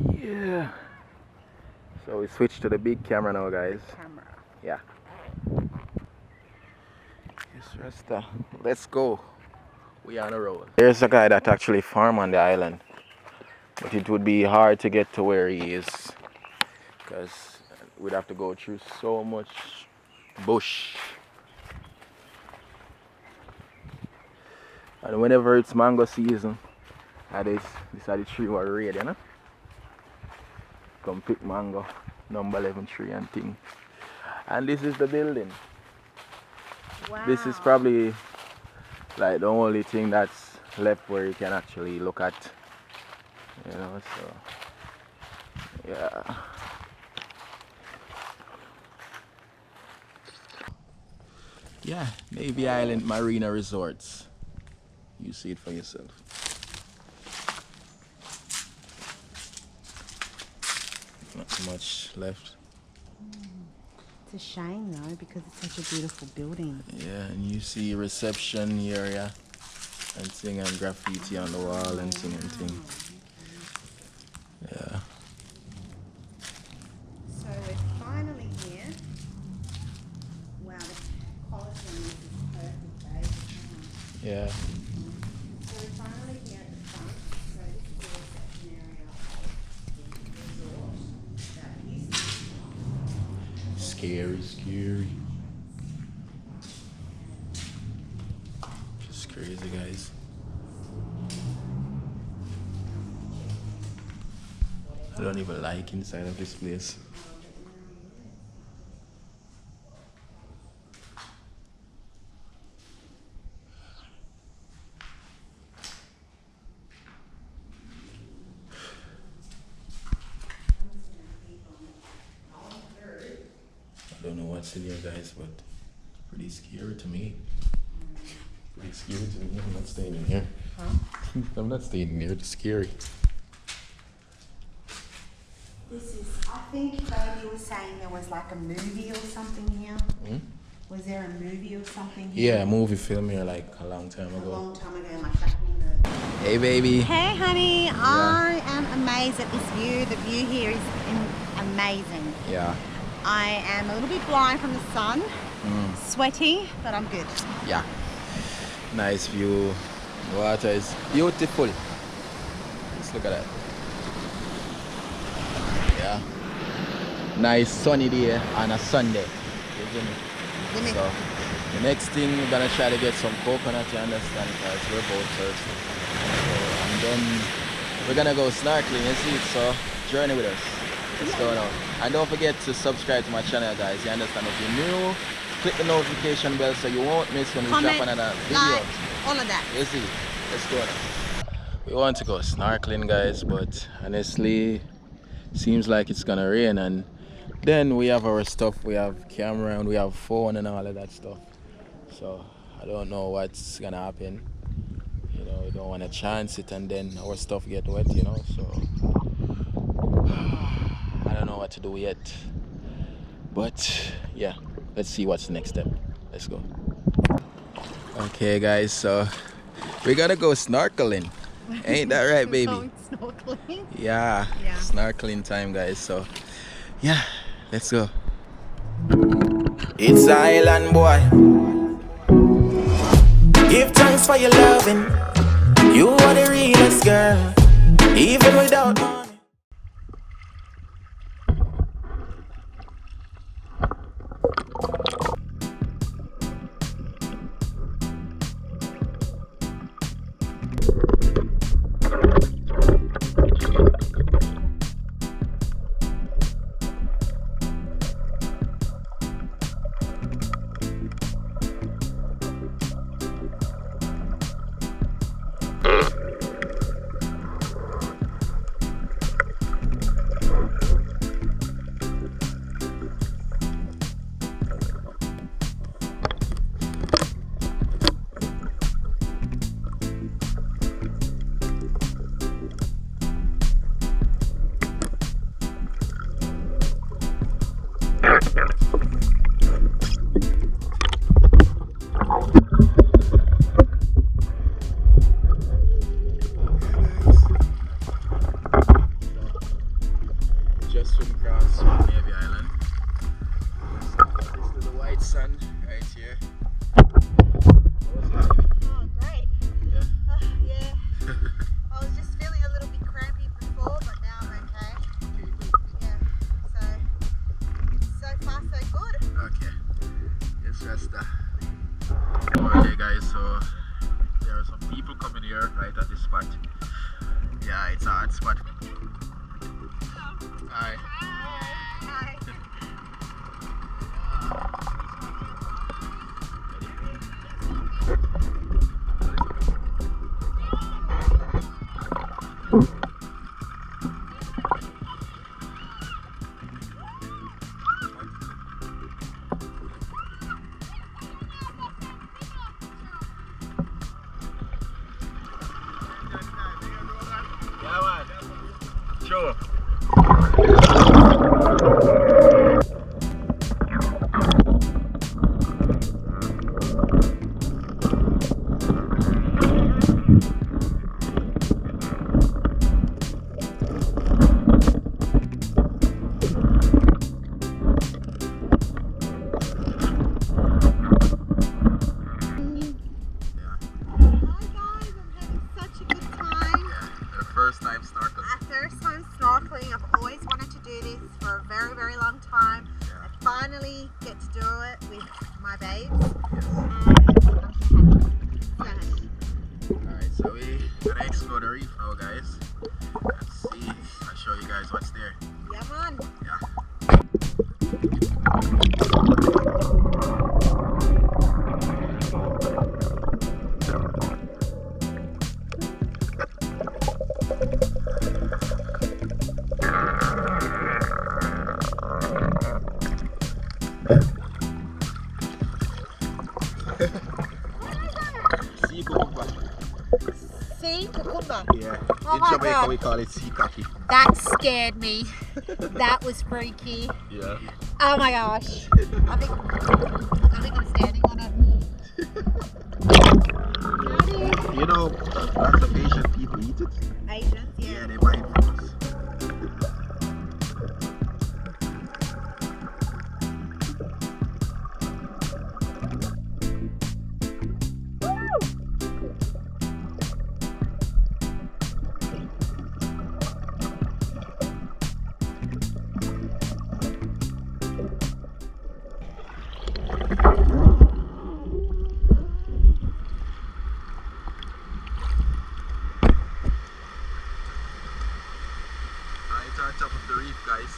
Yeah. So we switch to the big camera now, guys. Camera. Yeah. Yes, Rasta. Let's go. We on the road. There's a guy that actually farm on the island, but it would be hard to get to where he is because we'd have to go through so much bush. And whenever it's mango season, this are the tree were red, you know? Come pick mango, number 11 tree and thing. And this is the building. Wow. This is probably like the only thing that's left where you can actually look at, you know, so yeah. Yeah, Navy Island Marina Resorts. You see it for yourself. Not much left. It's a shame though because it's such a beautiful building. Yeah, and you see reception area and thing and graffiti on the wall and thing and thing. Yeah. So we're finally here. Wow, the Coliseum is perfect, babe. Yeah. So we're finally here at the front. So this is the reception area of the resort. That is Scary, scary. Just crazy, guys. I don't even like inside of this place. I don't know what's in here, guys, but it's pretty scary to me. Pretty scary to me. I'm not staying in here. Huh? I'm not staying in here. It's scary. This is, I think Baby was saying there was like a movie or something here. Hmm? Was there a movie or something here? Yeah, a movie film here like a long time A ago. long time ago, like back in the... Hey, baby. Hey honey, I am amazed at this view. The view here is amazing. Yeah. I am a little bit blind from the sun, sweaty, but I'm good. Yeah. Nice view. Water is beautiful. Let's look at that. Yeah. Nice sunny day on a Sunday. Isn't it? So the next thing we're gonna try to get some coconut, you understand, because we're both thirsty. So I'm done. We're gonna go snorkeling, you see it, so journey with us. Let's go now. And don't forget to subscribe to my channel, guys. You understand? If you're new, click the notification bell so you won't miss when we drop another video. Like, all of that. You see, let's go now. We want to go snorkeling, guys, but honestly, seems like it's gonna rain. And then we have our stuff. We have camera and we have phone and all of that stuff. So I don't know what's gonna happen. You know, we don't want to chance it and then our stuff get wet. You know, so. I don't know what to do yet, but yeah, let's see what's the next step. Let's go. Okay, guys, so we gotta go snorkeling. Ain't that right, baby? Going snorkeling? Yeah, Yeah. Snorkeling time, guys. So yeah, let's go. It's Island Boy. Give thanks for your loving. You are the realest girl, even without money. just swim across Navy Island. This little white sand right here. Oh, great. Yeah. Yeah. I was just feeling a little bit crampy before, but now I'm okay. Okay, good. Yeah. So far so good. Okay. It's just okay guys, so there are some people coming here right at this spot. Yeah, it's a hot spot. Hi. Hi. Yeah, man. Sure. First time snorkeling. Our first time snorkeling. I've always wanted to do this for a very, very long time. Yeah. I finally get to do it with my babes. Yes. Alright, so we're gonna explore the reef now, guys. And see, I'll show you guys what's there. Yeah, man. Yeah. Sea cucumber. Sea cucumber. Yeah. Oh In my Jamaica God. we call it sea cocky. That scared me. That was freaky. Yeah. Oh my gosh. I think I'm standing on it. You know, lots of Asian people eat it. Asians, Yeah, yeah. they buy it from us. It's on top of the reef, guys.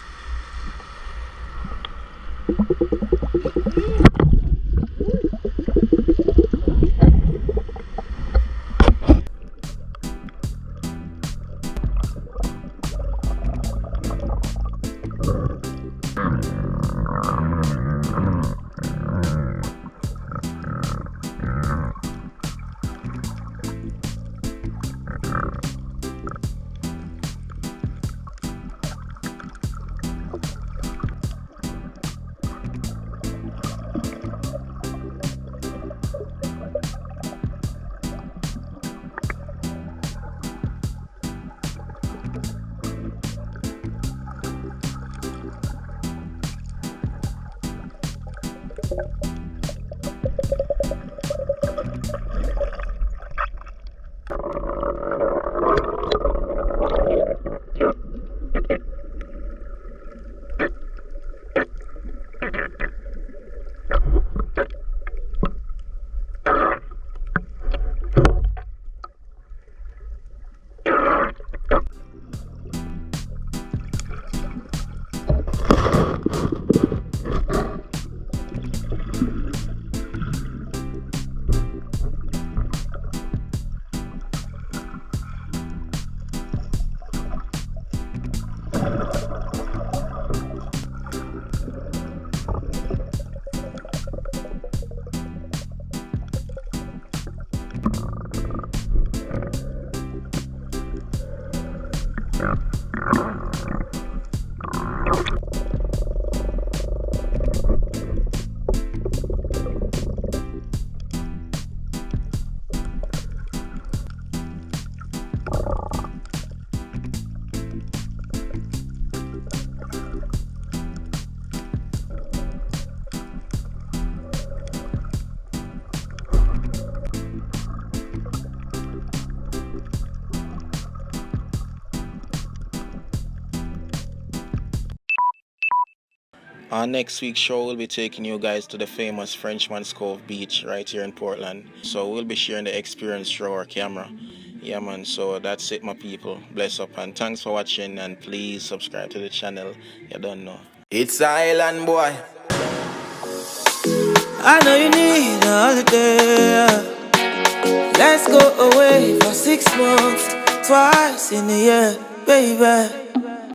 On next week's show, we'll be taking you guys to the famous Frenchman's Cove Beach right here in Portland. So we'll be sharing the experience through our camera. Yeah, man, so that's it, my people. Bless up and thanks for watching, and please subscribe to the channel. You don't know. It's Island Boy. I know you need a holiday. Let's go away for 6 months, twice in a year, baby.